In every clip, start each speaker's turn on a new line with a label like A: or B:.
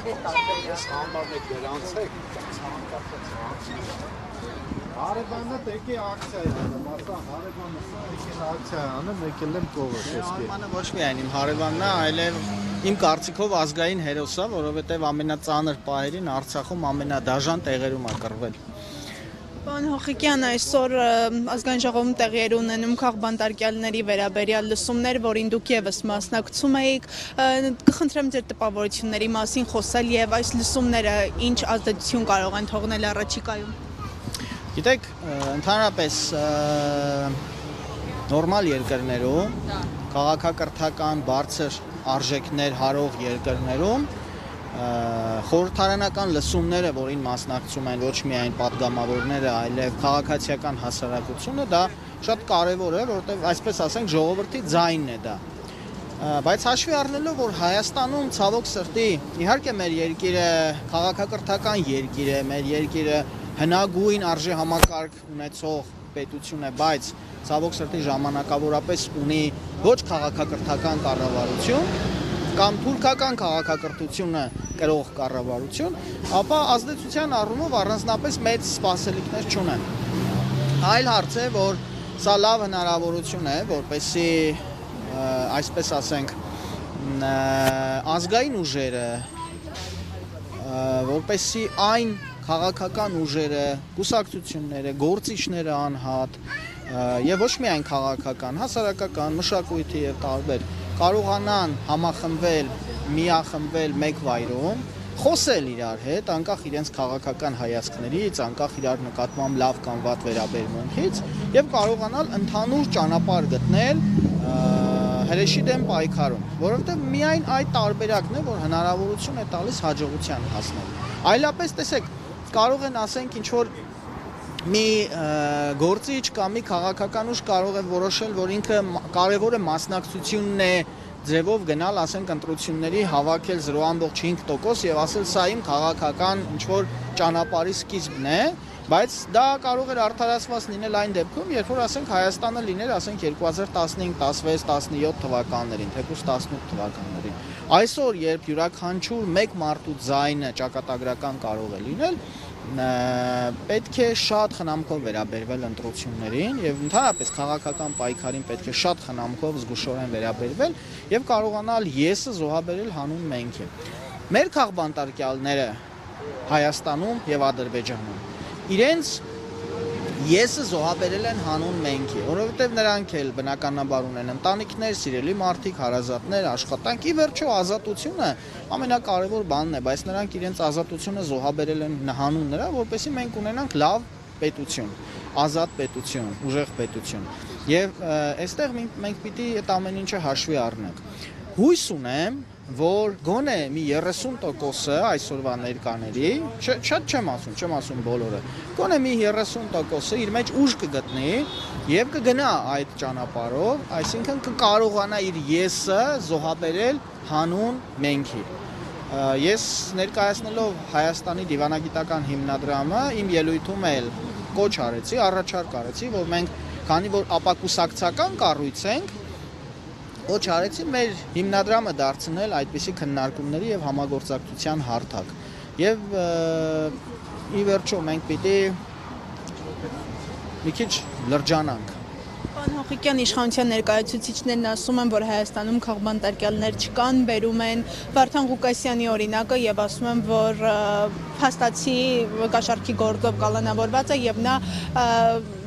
A: Ես համարն եք դրանցեք, հարևանը տեկի ակցիա է անում, ասա հարևանը եկել ակցիա է անում, եկել եմ կողը տեսքի։
B: Հարևանը ոչ միայն իմ հարևանն է, այլև իմ կարծիքով ազգային հերոս է, որովհետև ամենածանր պահերին Արցախում ամենադաժան տեղերում է կռվել։
C: Պարոն Հոխիկյան, այսօր ազգային ժողովում տեղի էր ունենում քաղբանտարկյալների վերաբերյալ լսումներ, որին դուք ևս մասնակցում եք, կխնդրեմ ձեր տպավորությունների մասին խոսել եւ այս լսումները ինչ ազդեցություն կարող են թողնել առաջիկայում։
B: Գիտեք, ընդհանրապես նորմալ երկրներում, քաղաքակրթական բարձր արժեքներ հարող երկրներում խորհրդարանական լսումները, որին մասնակցում են ոչ միայն падգամավորները, այլև քաղաքացիական հասարակությունը, դա շատ կարևոր է, որովհետև այսպես ասենք ժողովրդի ձայնն է դա։ Բայց հաշվի առնելով, որ Հայաստանում ցավոք սրտի, իհարկե մեր երկիրը քաղաքակրթական երկիր է, մեր երկիրը հնագույն արժեհամակարգ ունեցող պետություն է, բայց ցավոք սրտի ժամանակավորապես ունի ոչ քաղաքակրթական կառավարություն կամ թուրքական քաղաքակրթությունը կրող կառավարություն, ապա ազդեցության առումով առանձնապես մեծ սպասելիքներ չունեն։ Այլ հարց է, որ սա լավ հնարավորություն է, որպեսզի այսպես ասենք ազգային ուժերը, որպեսզի այն քաղաքական ուժերը, կուսակցությունները, գործիչները անհատ եւ ոչ միայն քաղաքական, հասարակական, մշակույթի եւ տարբեր կարողանան համախմբվել, միախմբվել մեկ վայրում, խոսել իրար հետ, անկախ իրենց քաղաքական հայացքներից, անկախ իրար նկատմամբ լավ կամ վատ վերաբերմունքից եւ կարողանալ ընդհանուր ճանապարհ գտնել հրեշի դեմ պայքարում, որովհետեւ միայն այդ տարբերակն է, որ հնարավորություն է տալիս հաջողության հասնել։ Այլապես տեսեք, կարող են ասենք ինչ որ մի գործիչ կամ մի քաղաքական ուժ կարող է որոշել, որ ինքը կարևոր է մասնակցությունն է ձևով գնալ, ասենք ընտրությունների հավաքել 0.5% եւ ասել սա իմ քաղաքական ինչ որ ճանապարհի սկիզբն է, բայց դա կարող էր արդարացված լինել այն դեպքում, երբ որ ասենք Հայաստանը լիներ, ասենք 2015, 16, 17 թվականներին, թեկուզ 18 թվականներին։ Այսօր, երբ յուրաքանչյուր մեկ մարդու ձայնը ճակատագրական կարող է լինել, պետք է շատ խնամքով վերաբերվել ընտրություններին եւ ընդհանրապես քաղաքական պայքարին պետք է շատ խնամքով զգուշորեն վերաբերվել եւ կարողանալ եսը զոհաբերել հանուն մենքի։ Մեր քաղբանտարկյալները Հայաստանում եւ Ադրբեջանում իրենց եսը զոհաբերել են հանուն մենքի, որովհետև նրանք էլ բնականաբար ունեն ընտանիքներ, սիրելի մարդիկ, հարազատներ, աշխատանք, ի վերջո ազատությունը ամենակարևոր բանն է, բայց նրանք իրենց ազատությունը զոհաբերել են հանուն նրա, որպեսզի մենք ունենանք լավ պետություն, ազատ պետություն, ուժեղ պետություն։ Եվ այստեղ մենք պիտի այդ ամեն ինչը հաշվի առնենք։ Հույս ունեմ, որ գոնե մի 30%-ը այսօրվա ներկաների, չեմ ասում բոլորը, գոնե մի 30%-ը իր մեջ ուժ կգտնի եւ կգնա այդ ճանապարհով, այսինքն կկարողանա իր եսը զոհաբերել հանուն մենքի։ Ես ներկայացնելով Հայաստանի դիվանագիտական հիմնադրամը իմ ելույթում էլ կոչ արեցի, առաջարկ արեցի, որ մենք, քանի որ ապակուսակցական կառույց ենք, ոչ արեցի մեր հիմնադրամը դարձնել այդպիսի քննարկումների եւ համագործակցության հարթակ։ Եվ ի վերջո մենք պիտի մի քիչ լրջանանք։
C: Պարոն Հոխիկյան, իշխանության ներկայացուցիչներն ասում են, որ Հայաստանում քաղբանտարկյալներ չկան, բերում են Վարդան Ղուկասյանի օրինակը եւ ասում են, որ փաստացի կաշառքի գործով կալանավորված է եւ նա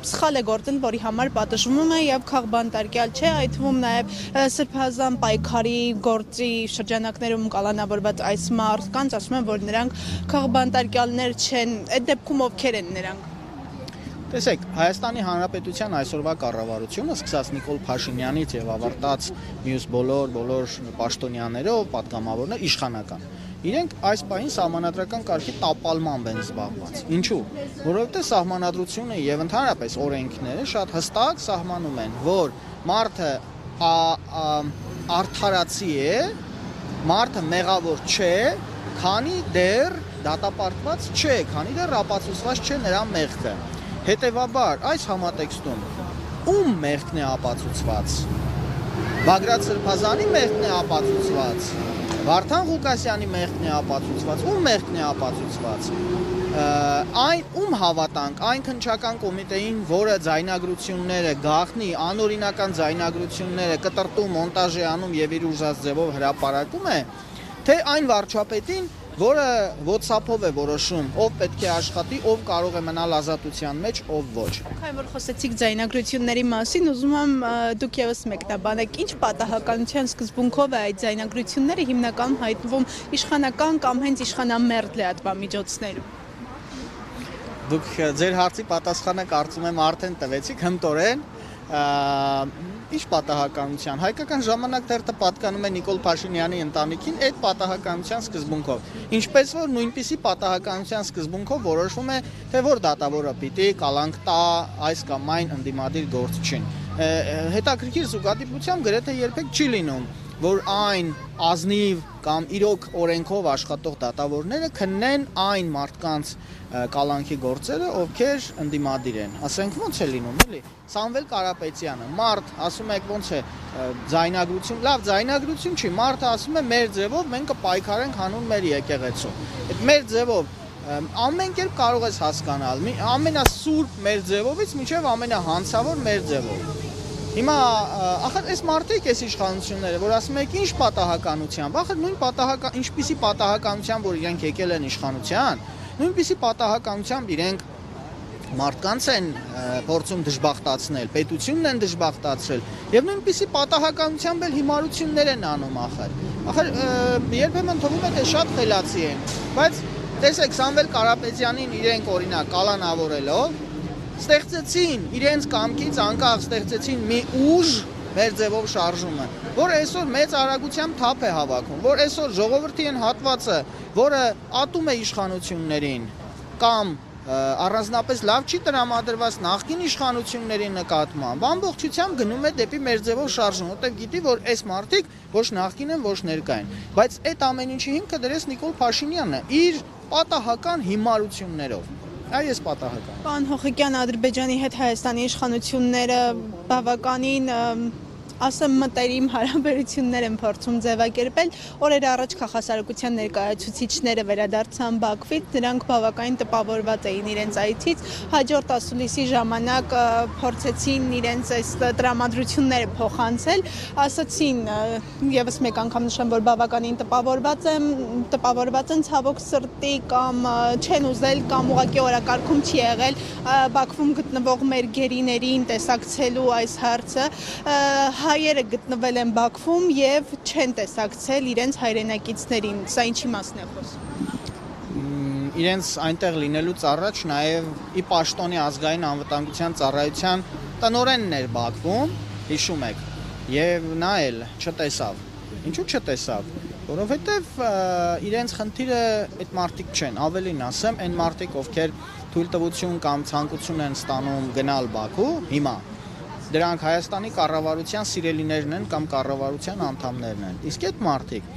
C: սխալ է գործել, որի համար պատժվում է եւ քաղբանտարկյալ չէ, այդ թվում նաեւ սրբազան պայքարի գործի շրջանակներում կալանավորված այս մարդկանց ասում են, որ նրանք քաղբանտարկյալներ չեն, այդ դեպքում ովքեր են նրանք։
B: Տեսեք, Հայաստանի Հանրապետության այսօրվա կառավարությունը, սկսած Նիկոլ Փաշինյանից եւ ավարտած մյուս բոլոր պաշտոնյաներով, պատգամավորներ իշխանական։ Իրենք այս պահին սահմանադրական կարգի տապալմամբ են զբաղված։ Ինչու՞։ Որովհետեւ սահմանադրությունը եւ ընդհանրապես օրենքները շատ հստակ սահմանում են, որ մարդը արդարացի է, մարդը մեղավոր չէ, քանի դեռ դատապարտված չէ, քանի դեռ ապացուցված չէ նրա մեղքը։ Հետևաբար այս համատեքստում ում մեղքն է ապացուցված։ Բագրատ Սրբազանի մեղքն է ապացուցված, Վարդան Ղուկասյանի մեղքն է ապացուցված, ում մեղքն է ապացուցված։ Այն ում հավատանք, այն քննչական կոմիտեին, որը ձայնագրությունները, գաղտնի անօրինական ձայնագրությունները կտրտում, մոնտաժ է անում եւ իր ուզած ձևով հրապարակում է, թե այն վարչապետին, որը WhatsApp-ով է որոշում, ով պետք է աշխատի, ով կարող է մնալ ազատության մեջ, ով ոչ։
C: Քանի որ խոսեցիք ձայնագրությունների մասին, ուզում եմ դուք եւս մեկնաբանեք, ինչ պատահականության սկզբունքով է այդ ձայնագրությունները հիմնականում հայտնվում իշխանական կամ հենց իշխանամերձ լրատվամիջոցներում։
B: Դուք ձեր հարցի պատասխանը կարծում եմ արդեն տվեցիք հմտորեն։ Ինչ պատահականության հայկական ժամանակ թերթը պատկանում է Նիկոլ Փաշինյանի ընտանիքին այդ պատահականության սկզբունքով, ինչպես որ նույնպիսի պատահականության սկզբունքով որոշվում է, թե որ դատավորը պիտի կալանք տա այս կամ այն ընդդիմադիր գործչին։ Հետաքրքիր զուգադիպությամբ գրեթե երբեք չի լինում, որ այն ազնիվ կամ իրոք օրենքով աշխատող դատավորները քննեն այն մարդկանց կալանքի գործերը, ովքեր ընդդիմադիր են։ Ասենք ոնց է լինում, էլի։ Սամվել Կարապետյանը, մարդ, ասում եք ոնց է ձայնագրություն, լավ ձայնագրություն չի, մարդը ասում է մեր ձևով մենք կպայքարենք հանուն մեր եկեղեցու։ Այդ մեր ձևով ամեն կերպ կարող ես հասկանալ, ամենասուրբ մեր ձևովից մինչև ամենահանցավոր մեր ձևով։ Հիմա ախր այս մարդիկ էս իշխանությունները, որ ասում եք ինչ պատահականությամբ, ախր նույն ինչպիսի պատահականությամբ, որ իրենք եկել են իշխանության, նույնպիսի պատահականությամբ իրենք մարդկանց են փորձում դժբախտացնել, պետությունն են դժբախտացրել եւ նույնպիսի պատահականությամբ էլ հիմարություններ են անում ախր։ Ախր երբեմն թվում է թե շատ խելացի են, բայց տեսեք Սամվել Կարապետյանին իրենք օրինակ կալանավորելով ստեղծեցին իրենց կամքից անկախ ստեղծեցին մի ուժ մեր ձևով շարժումը, որ այսօր մեծ արագությամբ թափ է հավաքում, որ այսօր ժողովրդի են հատվածը, որը ատում է իշխանություններին կամ առանձնապես լավ չի տրամադրված նախկին իշխանությունների նկատմամբ, ամբողջությամբ գնում է դեպի մեր ձևով շարժում, որտեղ գիտի, որ այս մարդիկ ոչ նախկին են, ոչ ներկա են, բայց այդ ամեն ինչի հիմքը դրեց Նիկոլ Փաշինյանը իր պատահական հիմարություններով։ Այս պատահական։
C: Պարոն Հոխիկյան, Ադրբեջանի հետ Հայաստանի իշխանությունները բավականին ասեմ մտերիմ հարաբերություններ են փորձում ձևակերպել։ Օրեր առաջ քաղաքասարակության ներկայացուցիչները վերադարձան Բաքվից, նրանք բավականին տպավորված էին իրենց այցից, հաջորդ ասուլիսի ժամանակ փորձեցին իրենց այս տրամադրությունները փոխանցել, ասացին եւս մեկ անգամ նշեմ, որ բավականին տպավորված են ցավոք սրտի կամ չեն ուզել կամ ուղղակի օրակարգում չի եղել Բաքվում գտնվող մեր գերիներին տեսակցելու այս հարցը հայերը գտնվել են Բաքվում եւ չեն տեսակցել իրենց հայրենակիցներին։ Սա ինչի մասն է խոսում։
B: Իրենց այնտեղ լինելուց առաջ նաեւ ի պաշտոնի ազգային անվտանգության ծառայության տնօրենն էր Բաքվում, հիշում եք, եւ նա էլ չտեսավ։ Ինչու չտեսավ։ Որովհետեւ իրենց խնդիրը այդ մարդիկ չեն, ավելին ասեմ, այն մարդիկ, ովքեր թույլտվություն կամ ցանկություն են ստանում գնալ Բաքու, հիմա դրանք Հայաստանի կառավարության սիրելիներն են կամ կառավարության անդամներն են։ Իսկ այդ մարդիկ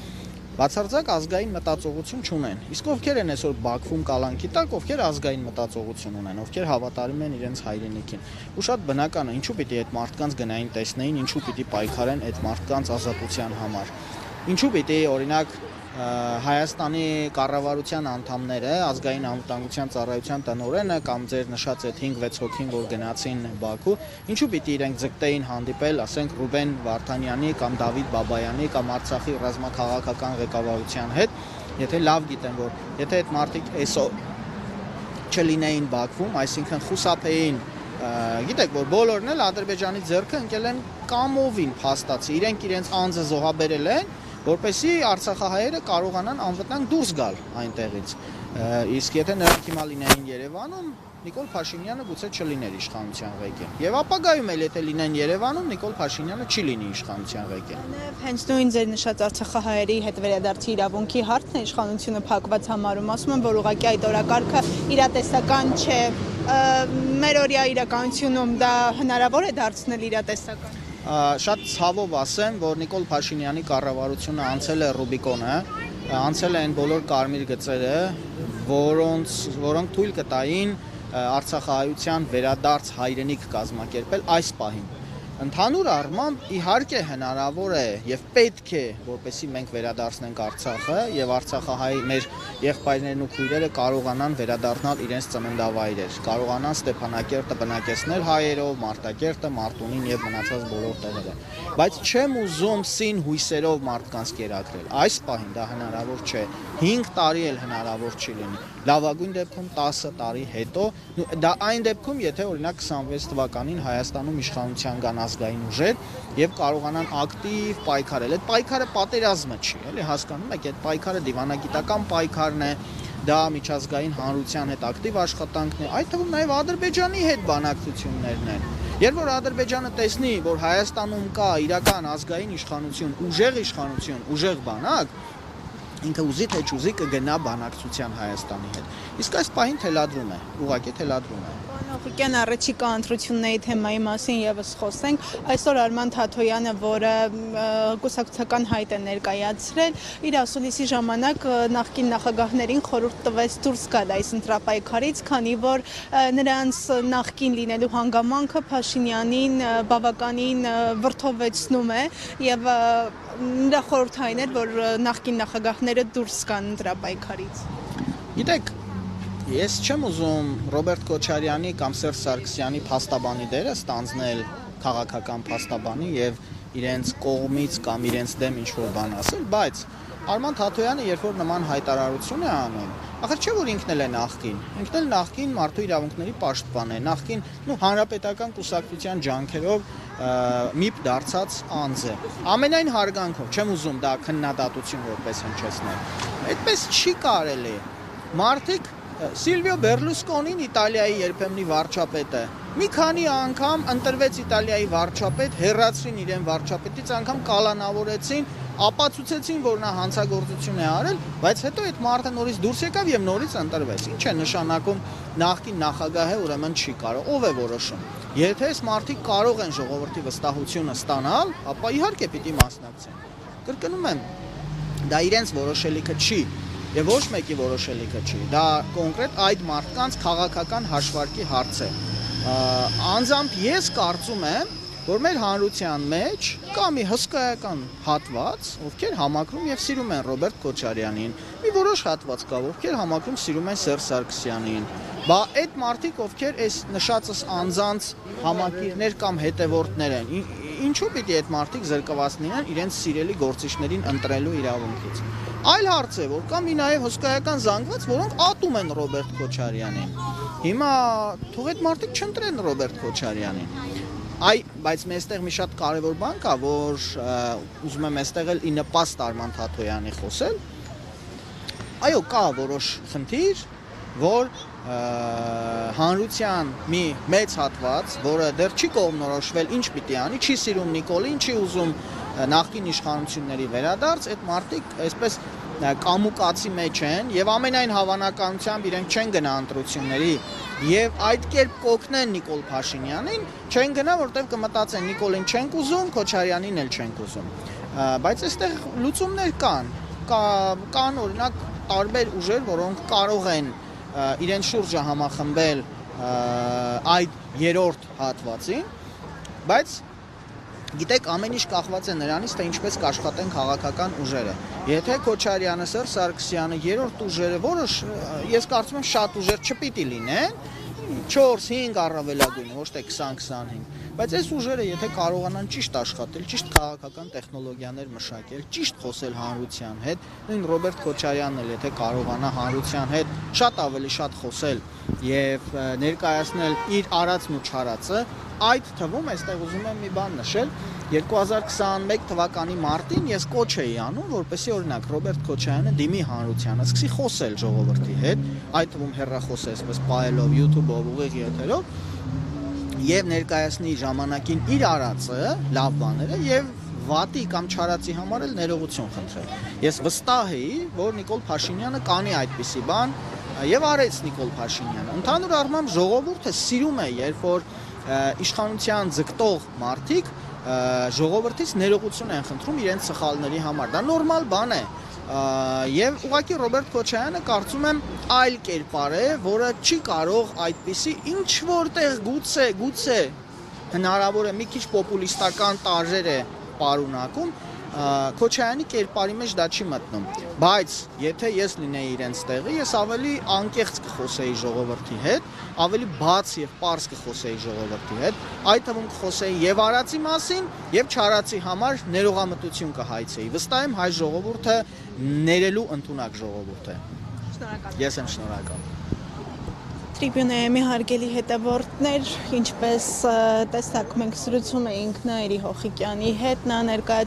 B: բացարձակ ազգային մտածողություն չունեն։ Իսկ ովքեր են այսօր Բաքվում կալանքի տակ, ովքեր ազգային մտածողություն ունեն, ովքեր հավատարիմ են իրենց հայրենիքին։ Ու շատ բնական է, ինչու պիտի այդ մարդկանց գնային տեսնեին, ինչու պիտի պայքարեն այդ մարդկանց ազատության համար։ Ինչու պիտի օրինակ Հայաստանի կառավարության անդամները, ազգային անվտանգության ծառայության տնօրենը կամ ձեր նշած այդ 5-6 հոգին, որ գնացին Բաքու, ինչու պիտի իրենք ձգտեին հանդիպել, ասենք Ռուբեն Վարդանյանի կամ Դավիթ Բաբայանի կամ Արցախի ռազմաքաղաքական ղեկավարության հետ, եթե լավ գիտեն, որ եթե այդ մարդիկ այսօր չլինեին Բաքվում, այսինքն խուսափեին, գիտեք, որ բոլորն էլ Ադրբեջանի ձեռքը ընկել են կամովին փաստացի, իրենք իրենց անձը զոհաբերել են, որպեսզի արցախահայերը կարողանան անվտանգ դուրս գալ այնտեղից։ Իսկ եթե նրանք հիմա լինեին Երևանում, Նիկոլ Փաշինյանը գուցե չլիներ իշխանության ղեկին։ Եվ ապագայում էլ եթե լինեն Երևանում, Նիկոլ Փաշինյանը չի լինի իշխանության ղեկին։
C: Հենց նույն ձեր նշած արցախահայերի հետ վերադարձի իրավունքի հարցն է իշխանությունը փակված համարում, ասում են, որ ուղղակի այդ օրակարգը իրատեսական չէ։ Մերօրյա իրականությունում դա հնարավոր է դարձնել իրատեսական։
B: Շատ ցավով ասեմ, որ Նիկոլ Փաշինյանի կառավարությունը անցել է Ռուբիկոնը, անցել են բոլոր կարմիր գծերը, որոնք թույլ կտային արցախահայության վերադարձ հայրենիք կազմակերպել այս պահին։ Ընդհանուր առմամբ իհարկե հնարավոր է եւ պետք է, որպեսզի մենք վերադարձնենք Արցախը եւ Արցախահայ մեր եղբայրներն ու քույրերը կարողանան վերադառնալ իրենց ծննդավայրեր, կարողանան Ստեփանակերտը բնակեցնել հայերով, Մարտակերտը, Մարտունին եւ մնացած բոլոր տեղերը։ Բայց չեմ ուզում սին հույսերով մարդկանց կերակրել։ Այս պահին դա հնարավոր չէ։ 5 տարի էլ հնարավոր չի լինի։ Լավագույն դեպքում 10 տարի հետո, դա այն դեպքում, եթե օրինակ 26 թվականին Հայաստանում իշխանության կան ազգային ուժեր եւ կարողանան ակտիվ պայքարել։ Այդ պայքարը պատերազմը չի, էլի հասկանում եք, այդ պայքարը դիվանագիտական պայքարն է, դա միջազգային հանրության հետ ակտիվ աշխատանքն է, այդ թվում նաեւ Ադրբեջանի հետ բանակցություններն են։ Երբ որ Ադրբեջանը տեսնի, որ Հայաստանում կա իրական ազգային իշխանություն, ուժեղ բանակ, ինքը ուզի թե չուզի կգնա բանակցության Հայաստանի հետ։ Իսկ այս պահին թելադրում է, ուղղակի թելադրում է։
C: Օղիկյան առաջիկա ընտրությունների թեմայի մասին եւս խոսենք։ Այսօր Արման Թաթոյանը, որը կուսակցական հայտ է ներկայացրել, իր ասուլիսի ժամանակ նախկին նախագահներին խորհուրդ տվեց դուրս գալ այս ընտրապայքարից, քանի որ նրանց նախկին լինելու հանգամանքը Փաշինյանին բավականին վրդովեցնում է եւ նրա խորհրդային էր, որ նախկին նախագահները դուրս գան ընտրապայքարից։
B: Գիտեք, ես չեմ ուզում Ռոբերտ Քոչարյանի կամ Սերժ Սարգսյանի փաստաբանի դերը ստանձնել քաղաքական փաստաբանի եւ իրենց կողմից կամ իրենց դեմ ինչ-որ բան ասել, բայց Արման Թաթոյանը երբ որ նման հայտարարություն է անում, ախր չէ որ ինքն էլ է նախկին մարդու իրավունքների պաշտպան է, նախկին հանրապետական կուսակցության ջանքերով միպ դարձած անձ է։ Ամենայն հարգանքով, չեմ ուզում դա քննադատություն որպես հնչեցնել։ Այդպես չի կարելի։ Մարդիկ Սիլվիո Բերլուսկոնին Իտալիայի երբեմնի վարչապետը մի քանի անգամ ընտրվեց Իտալիայի վարչապետ, հեռացրին իրեն վարչապետից, անգամ կալանավորեցին, ապացուցեցին, որ նա հանցագործություն է արել, բայց հետո այդ մարդը նորից դուրս եկավ եւ նորից ընտրվեց։ Ինչ է նշանակում նախկին նախագահը ուրեմն չի կարող, ով է որոշում։ Եթե այս մարդիկ կարող են ժողովրդի վստահությունը ստանալ, ապա իհարկե պիտի մասնակցեն։ Կրկնում եմ, դա իրենց որոշելիքը չի եւ ոչ մեկի որոշելիքը չի։ Դա կոնկրետ այդ մարդկանց քաղաքական հաշվարկի հարց է։ Անձամբ ես կարծում եմ, որ մեր հանրության մեջ կա մի հսկայական հատված, ովքեր համակրում եւ սիրում են Ռոբերտ Քոչարյանին, մի որոշ հատված կա, ովքեր համակրում սիրում են Սերժ Սարգսյանին։ Բա այդ մարդիկ, ովքեր այս նշածս անձանց համակիրներ կամ հետևորդներ են, ինչու պիտի այդ մարդիկ զրկված լինեն իրենց սիրելի գործիչներին ընտրելու իրավունքից։ Այլ հարց է, որ կա մի նաև հսկայական զանգված, որոնք ատում են Ռոբերտ Քոչարյանին։ Հիմա թող այդ մարդիկ չընտրեն Ռոբերտ Քոչարյանին։ Բայց մեստեղ մի շատ կարևոր բան կա, որ ուզում եմ այստեղ էլ ի նպաստ Արման Թաթոյանի խոսել։ Այո, կա որոշ խնդիր, որ հանրության մի մեծ հատված, որը դեռ չի կողմնորոշվել, ինչ պիտի անի, չի սիրում Նիկոլին, չի ուզում նախկին իշխանությունների վերադարձ, այդ մարդիկ այսպես կամուկացի մեջ են եւ ամենայն հավանականությամբ իրենք չեն գնա ընտրությունների եւ այդ կերպ կօգնեն Նիկոլ Փաշինյանին, չեն գնա, որտեվ կմտածեն Նիկոլին չենք ուզում, Քոչարյանին էլ չենք ուզում։ Բայց այստեղ լուծումներ կան օրինակ տարբեր ուժեր, որոնք կարող են իրենց շուրջը համախմբել այդ երրորդ հատվածին, բայց գիտեք, ամեն ինչ կախված է նրանից, թե ինչպես կաշխատեն քաղաքական ուժերը։ Եթե Քոչարյանը, Սերժ Սարգսյանը, երրորդ ուժերը, որը ես կարծում եմ շատ ուժեր չպիտի լինեն, 4-5 առավելագույն, ոչ թե 20-25, բայց այս ուժերը եթե կարողանան ճիշտ աշխատել, ճիշտ քաղաքական տեխնոլոգիաներ մշակել, ճիշտ խոսել հանրության հետ, նույն Ռոբերտ Քոչարյանն էլ եթե կարողանա հանրության հետ շատ ավելի շատ խոսել եւ ներկայացնել իր արածն ու չարածը, այդ թվում այստեղ ուզում եմ մի բան նշել, 2021 թվականի մարտին ես կոչ էի անում, որպեսզի օրինակ Ռոբերտ Քոչարյանը դիմի հանրությանը, սկսի խոսել ժողովրդի հետ, այդ թվում հեռախոս է, այսպես պայելով, YouTube-ով, ուղիղ եթերով, եւ ներկայացնի ժամանակին իր արածը, լավ բաները եւ վատի կամ չարացի համար էլ ներողություն խնդրել։ Ես վստահ էի, որ Նիկոլ Փաշինյանը կանի այդպիսի բան եւ արեց Նիկոլ Փաշինյանը։ Ընդհանուր առմամբ ժողովուրդը սիրում է, երբ որ իշխանության ձգտող մարդիկ ժողովրդից ներողություն են խնդրում իրենց սխալների համար։ Դա նորմալ բան է։ Եվ ուղղակի Ռոբերտ Քոչարյանը կարծում եմ այլ կերպար է, որը չի կարող այդպիսի ինչ որտեղ գուցե հնարավոր է մի քիչ պոպուլիստական տարրեր է պարունակում, Քոչարյանի կերպարի մեջ դա չի մտնում, բայց եթե ես լինեի իրենց տեղի, ես ավելի անկեղծ կխոսեի ժողովրդի հետ, ավելի բաց եւ պարզ կխոսեի ժողովրդի հետ, այդ թվում կխոսեի եւ արածի մասին, եւ չարածի համար ներողամտություն կհայցեի։ Վստահ եմ հայ ժողովուրդը ներելու ընդունակ ժողովուրդ է։
C: Շնորհակալ։
B: Ես եմ շնորհակալ։
C: Tribune-ի հարգելի հետևորդներ, ինչպես տեսակ մենք զրուցում էինք Նաիրի Հոխիկյանի հետ, նա ներկայացրել